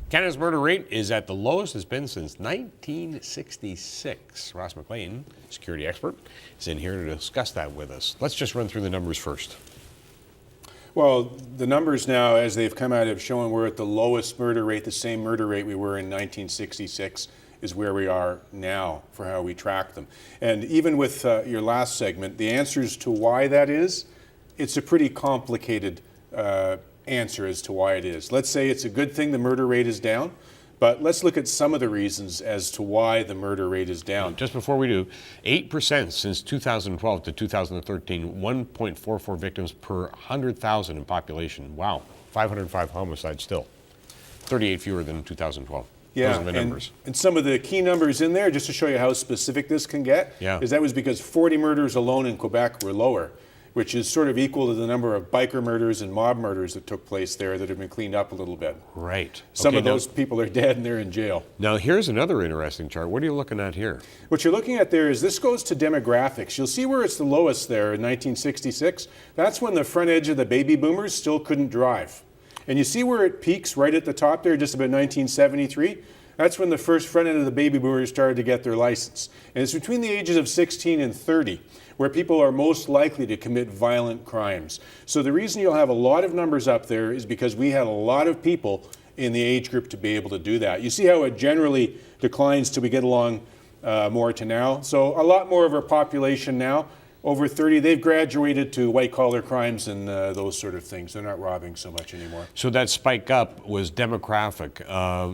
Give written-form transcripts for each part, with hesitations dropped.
Canada's murder rate is at the lowest it's been since 1966. Ross McLean, security expert, is in here to discuss that with us. Let's just run through the numbers first. Well, the numbers now, as they've come out, have shown we're at the lowest murder rate, the same murder rate we were in 1966 is where we are now for how we track them. And even with your last segment, the answers to why that is, it's a pretty complicated answer as to why it is. Let's say it's a good thing the murder rate is down, but let's look at some of the reasons as to why the murder rate is down. Just before we do, 8% since 2012 to 2013, 1.44 victims per 100,000 in population. Wow, 505 homicides still. 38 fewer than 2012. Yeah, those are the numbers. And some of the key numbers in there, just to show you how specific this can get, is that was because 40 murders alone in Quebec were lower, which is sort of equal to the number of biker murders and mob murders that took place there that have been cleaned up a little bit. Right. Some of those people are dead and they're in jail. Now here's another interesting chart. What are you looking at here? What you're looking at there is this goes to demographics. You'll see where it's the lowest there in 1966. That's when the front edge of the baby boomers still couldn't drive. And you see where it peaks right at the top there, just about 1973? That's when the first front end of the baby boomers started to get their license. And it's between the ages of 16 and 30 where people are most likely to commit violent crimes. So the reason you'll have a lot of numbers up there is because we had a lot of people in the age group to be able to do that. You see how it generally declines till we get along more to now. So a lot more of our population now, over 30, they've graduated to white-collar crimes and those sort of things. They're not robbing so much anymore. So that spike up was demographic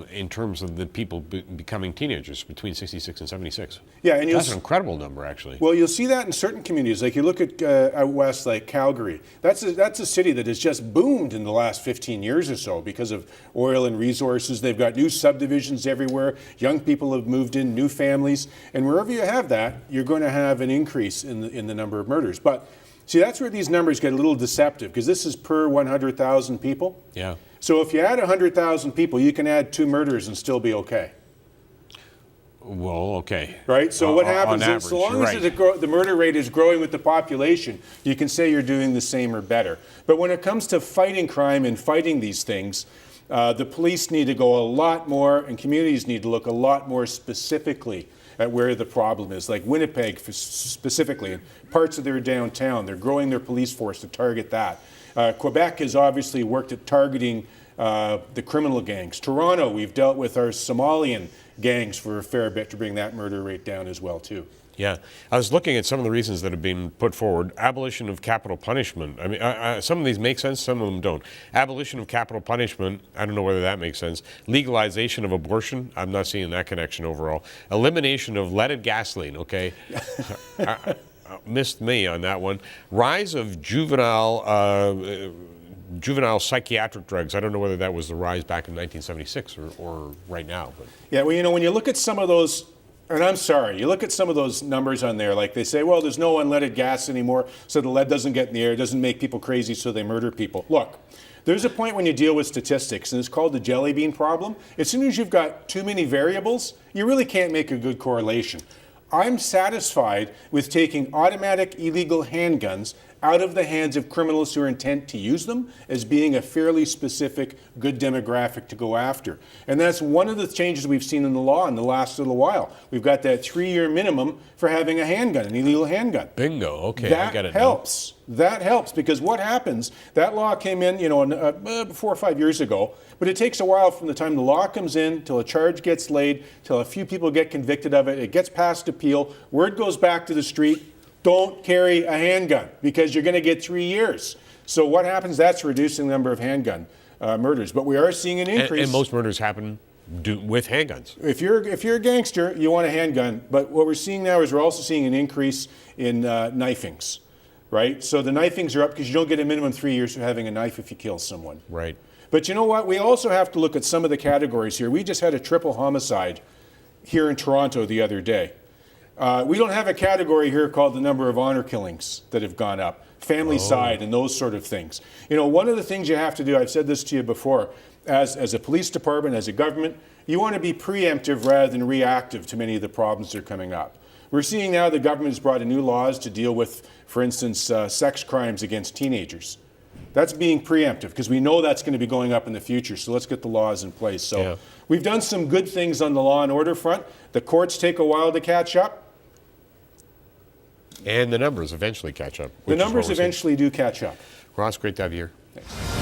in terms of the people becoming teenagers between 66 and 76. Yeah, and that's an incredible number, actually. Well, you'll see that in certain communities. Like you look at out west, like Calgary. That's a city that has just boomed in the last 15 years or so because of oil and resources. They've got new subdivisions everywhere. Young people have moved in, new families. And wherever you have that, you're going to have an increase in the number of murders. But see, that's where these numbers get a little deceptive because this is per 100,000 people. Yeah. So if you add 100,000 people, you can add 2 murders and still be okay. Well, okay. Right? So what happens is, so long as the murder rate is growing with the population, you can say you're doing the same or better. But when it comes to fighting crime and fighting these things, the police need to go a lot more, and communities need to look a lot more specifically at where the problem is. Like Winnipeg specifically, in parts of their downtown, they're growing their police force to target that. Quebec has obviously worked at targeting the criminal gangs. Toronto, we've dealt with our Somalian gangs for a fair bit to bring that murder rate down as well too. Yeah, I was looking at some of the reasons that have been put forward. Abolition of capital punishment. I mean, some of these make sense, some of them don't. Abolition of capital punishment, I don't know whether that makes sense. Legalization of abortion, I'm not seeing that connection overall. Elimination of leaded gasoline, okay. Missed me on that one. Rise of juvenile psychiatric drugs. I don't know whether that was the rise back in 1976 or right now. But. Yeah, well, you know, when you look at some of those, and I'm sorry, you look at some of those numbers on there, like they say, well, there's no unleaded gas anymore, so the lead doesn't get in the air, it doesn't make people crazy, so they murder people. Look, there's a point when you deal with statistics, and it's called the jelly bean problem. As soon as you've got too many variables, you really can't make a good correlation. I'm satisfied with taking automatic illegal handguns out of the hands of criminals who are intent to use them as being a fairly specific, good demographic to go after. And that's one of the changes we've seen in the law in the last little while. We've got that 3-year minimum for having a handgun, an illegal handgun. Bingo, okay, I get it. That helps. That helps because what happens, that law came in, 4 or 5 years ago, but it takes a while from the time the law comes in till a charge gets laid, till a few people get convicted of it, it gets past appeal, word goes back to the street, don't carry a handgun because you're going to get 3 years. So what happens? That's reducing the number of handgun murders. But we are seeing an increase. And most murders happen with handguns. If you're a gangster, you want a handgun. But what we're seeing now is we're also seeing an increase in knifings, right? So the knifings are up because you don't get a minimum 3 years for having a knife if you kill someone. Right. But you know what? We also have to look at some of the categories here. We just had a triple homicide here in Toronto the other day. We don't have a category here called the number of honor killings that have gone up, family-side and those sort of things. You know, one of the things you have to do, I've said this to you before, as a police department, as a government, you want to be preemptive rather than reactive to many of the problems that are coming up. We're seeing now the government has brought in new laws to deal with, for instance, sex crimes against teenagers. That's being preemptive because we know that's going to be going up in the future. So let's get the laws in place. So Yeah. we've done some good things on the law and order front. The courts take a while to catch up. And the numbers eventually catch up. The numbers eventually do catch up. Ross, great to have you here. Thanks.